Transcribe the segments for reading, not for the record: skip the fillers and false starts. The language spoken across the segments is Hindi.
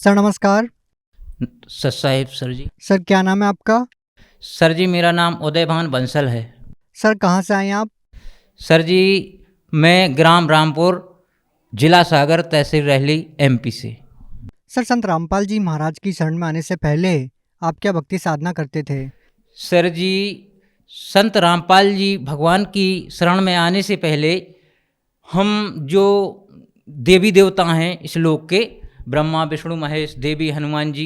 सर नमस्कार। सर साहिब सर जी। सर क्या नाम है आपका? सर जी मेरा नाम उदयभान बंसल है। सर कहाँ से आए हैं आप? सर जी मैं ग्राम रामपुर, जिला सागर, तहसील रहली, एमपी से। सर संत रामपाल जी महाराज की शरण में आने से पहले आप क्या भक्ति साधना करते थे? सर जी संत रामपाल जी भगवान की शरण में आने से पहले हम जो देवी देवता हैं इस लोक के, ब्रह्मा विष्णु महेश, देवी हनुमान जी,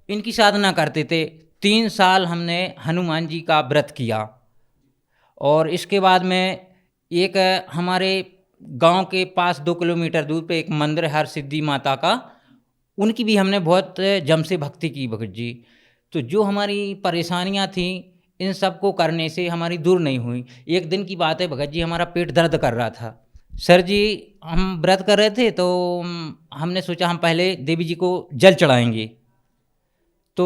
इनकी साधना करते थे। 3 साल हमने हनुमान जी का व्रत किया और इसके बाद में एक हमारे गांव के पास 2 किलोमीटर दूर पे एक मंदिर है हर सिद्धि माता का, उनकी भी हमने बहुत जम से भक्ति की भगत जी। तो जो हमारी परेशानियां थीं इन सब को करने से हमारी दूर नहीं हुई। एक दिन की बात है भगत जी, हमारा पेट दर्द कर रहा था। सर जी हम व्रत कर रहे थे तो हमने सोचा हम पहले देवी जी को जल चढ़ाएंगे। तो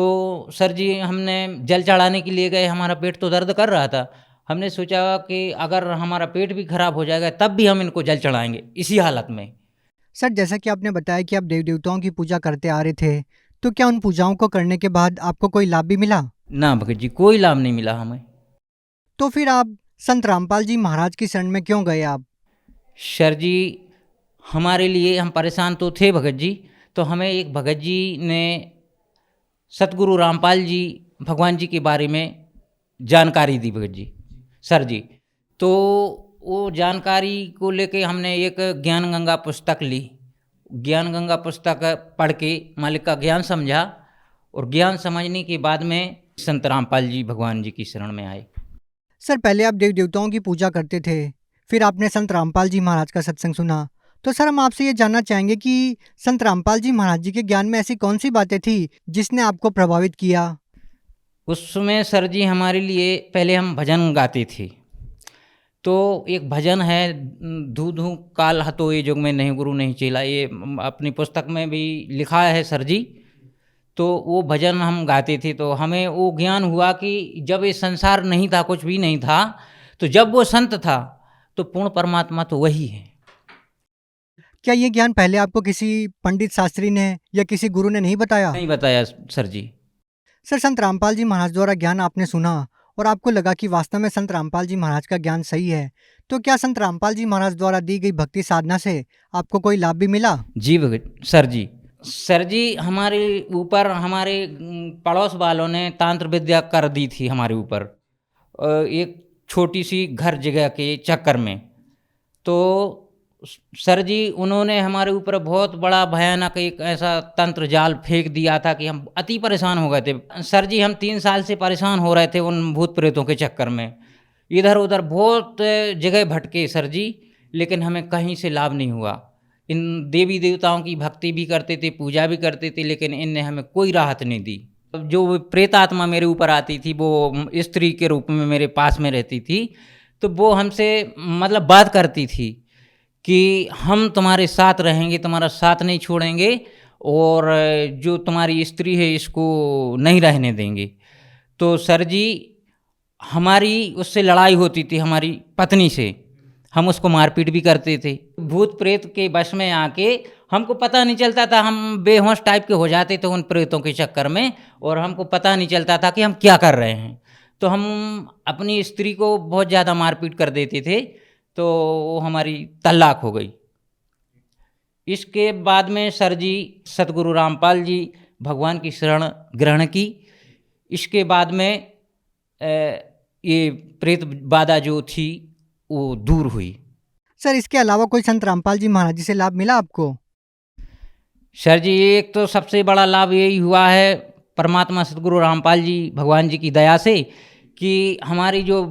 सर जी हमने जल चढ़ाने के लिए गए, हमारा पेट तो दर्द कर रहा था। हमने सोचा कि अगर हमारा पेट भी खराब हो जाएगा तब भी हम इनको जल चढ़ाएंगे इसी हालत में। सर जैसा कि आपने बताया कि आप देवी देवताओं की पूजा करते आ रहे थे, तो क्या उन पूजाओं को करने के बाद आपको कोई लाभ भी मिला? ना भगत जी, कोई लाभ नहीं मिला हमें। तो फिर आप संत रामपाल जी महाराज की शरण में क्यों गए आप? सर जी हमारे लिए, हम परेशान तो थे भगत जी, तो हमें एक भगत जी ने सतगुरु रामपाल जी भगवान जी के बारे में जानकारी दी भगत जी, सर जी। तो वो जानकारी को लेके हमने एक ज्ञान गंगा पुस्तक ली। ज्ञान गंगा पुस्तक पढ़ के मालिक का ज्ञान समझा और ज्ञान समझने के बाद में संत रामपाल जी भगवान जी की शरण में आए। सर पहले आप देवी देवताओं की पूजा करते थे, फिर आपने संत रामपाल जी महाराज का सत्संग सुना। तो सर हम आपसे ये जानना चाहेंगे कि संत रामपाल जी महाराज जी के ज्ञान में ऐसी कौन सी बातें थी जिसने आपको प्रभावित किया? उसमें सर जी हमारे लिए, पहले हम भजन गाते थे, तो एक भजन है धू धू काल हतो ये जुग में नहीं गुरु नहीं चेला, ये अपनी पुस्तक में भी लिखा है सर जी। तो वो भजन हम गाते थे तो हमें वो ज्ञान हुआ कि जब ये संसार नहीं था, कुछ भी नहीं था, तो जब वो संत था तो पूर्ण परमात्मा तो वही है। क्या ये ज्ञान पहले आपको किसी पंडित शास्त्री ने या किसी गुरु ने नहीं बताया? नहीं बताया सर जी। सर संत रामपाल जी महाराज द्वारा ज्ञान आपने सुना और आपको लगा कि वास्तव में संत रामपाल जी महाराज का ज्ञान सही है, तो क्या संत रामपाल जी महाराज द्वारा दी गई भक्ति साधना से आपको कोई लाभ भी मिला? जी भगत सर जी। सर जी हमारे ऊपर, हमारे पड़ोस वालों ने तांत्र विद्या कर दी थी हमारे ऊपर, एक छोटी सी घर जगह के चक्कर में। तो सर जी उन्होंने हमारे ऊपर बहुत बड़ा भयानक एक ऐसा तंत्र जाल फेंक दिया था कि हम अति परेशान हो गए थे। सर जी हम 3 साल से परेशान हो रहे थे उन भूत प्रेतों के चक्कर में, इधर उधर बहुत जगह भटके सर जी, लेकिन हमें कहीं से लाभ नहीं हुआ। इन देवी देवताओं की भक्ति भी करते थे, पूजा भी करते थे, लेकिन इनने हमें कोई राहत नहीं दी। जो प्रेत आत्मा मेरे ऊपर आती थी वो स्त्री के रूप में मेरे पास में रहती थी, तो वो हमसे मतलब बात करती थी कि हम तुम्हारे साथ रहेंगे, तुम्हारा साथ नहीं छोड़ेंगे, और जो तुम्हारी स्त्री है इसको नहीं रहने देंगे। तो सर जी हमारी उससे लड़ाई होती थी, हमारी पत्नी से, हम उसको मारपीट भी करते थे। भूत प्रेत के वश में आके हमको पता नहीं चलता था, हम बेहोश टाइप के हो जाते थे उन प्रेतों के चक्कर में, और हमको पता नहीं चलता था कि हम क्या कर रहे हैं। तो हम अपनी स्त्री को बहुत ज़्यादा मारपीट कर देते थे, तो वो हमारी तलाक हो गई। इसके बाद में सर जी सतगुरु रामपाल जी भगवान की शरण ग्रहण की। इसके बाद में ये प्रेत बाधा जो थी वो दूर हुई। सर इसके अलावा कोई संत रामपाल जी महाराज जी से लाभ मिला आपको? सर जी एक तो सबसे बड़ा लाभ यही हुआ है परमात्मा सतगुरु रामपाल जी भगवान जी की दया से, कि हमारी जो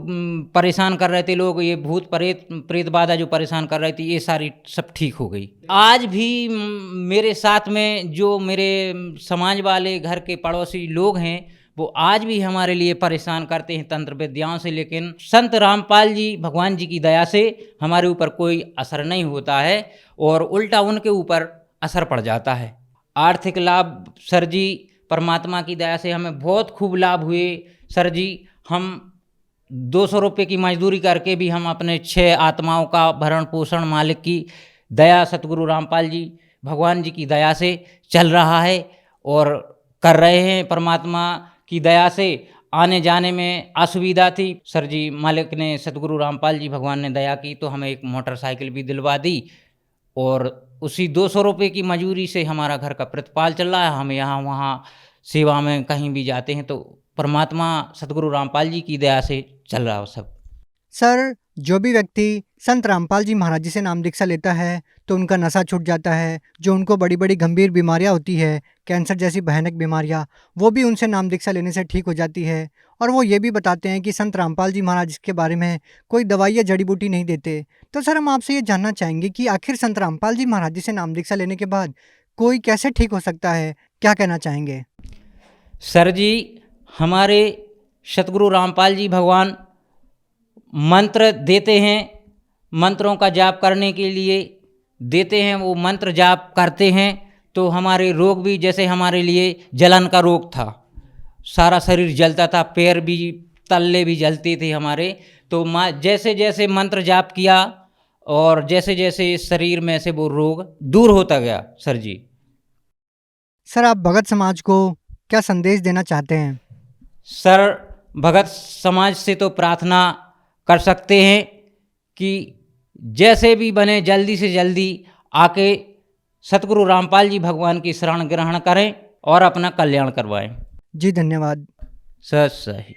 परेशान कर रहे थे लोग, ये भूत प्रेत बाधा जो परेशान कर रही थी, ये सारी सब ठीक हो गई। आज भी मेरे साथ में जो मेरे समाज वाले घर के पड़ोसी लोग हैं वो आज भी हमारे लिए परेशान करते हैं तंत्र विद्याओं से, लेकिन संत रामपाल जी भगवान जी की दया से हमारे ऊपर कोई असर नहीं होता है और उल्टा उनके ऊपर असर पड़ जाता है। आर्थिक लाभ सर जी परमात्मा की दया से हमें बहुत खूब लाभ हुए सर जी। हम 200 रुपये की मजदूरी करके भी हम अपने 6 आत्माओं का भरण पोषण मालिक की दया सतगुरु रामपाल जी भगवान जी की दया से चल रहा है और कर रहे हैं। परमात्मा की दया से आने जाने में असुविधा थी, सर जी मालिक ने, सतगुरु रामपाल जी भगवान ने दया की तो हमें एक मोटरसाइकिल भी दिलवा दी और उसी 200 रुपये की मजूरी से हमारा घर का प्रतिपाल चल रहा है। हम यहाँ वहाँ सेवा में कहीं भी जाते हैं तो परमात्मा सतगुरु रामपाल जी की दया से चल रहा है सब। सर, जो भी व्यक्ति संत रामपाल जी महाराज जी से नाम दीक्षा लेता है तो उनका नशा छूट जाता है। जो उनको बड़ी बड़ी गंभीर बीमारियां होती है, कैंसर जैसी भयानक बीमारियां, वो भी उनसे नाम दीक्षा लेने से ठीक हो जाती है। और वो ये भी बताते हैं कि संत रामपाल जी महाराज के बारे में कोई दवाई या जड़ी बूटी नहीं देते। तो सर, हम आपसे ये जानना चाहेंगे कि आखिर संत रामपाल जी महाराज जी से नाम दीक्षा लेने के बाद कोई कैसे ठीक हो सकता है, क्या कहना चाहेंगे? सर जी, हमारे सतगुरु रामपाल जी भगवान मंत्र देते हैं, मंत्रों का जाप करने के लिए देते हैं। वो मंत्र जाप करते हैं तो हमारे रोग भी, जैसे हमारे लिए जलन का रोग था, सारा शरीर जलता था, पैर भी, तल्ले भी जलते थे हमारे, तो जैसे जैसे मंत्र जाप किया और जैसे जैसे शरीर में से वो रोग दूर होता गया। सर जी, सर, आप भगत समाज को क्या संदेश देना चाहते हैं? सर, भगत समाज से तो प्रार्थना कर सकते हैं कि जैसे भी बने जल्दी से जल्दी आके सतगुरु रामपाल जी भगवान की शरण ग्रहण करें और अपना कल्याण करवाएं। जी, धन्यवाद। सही।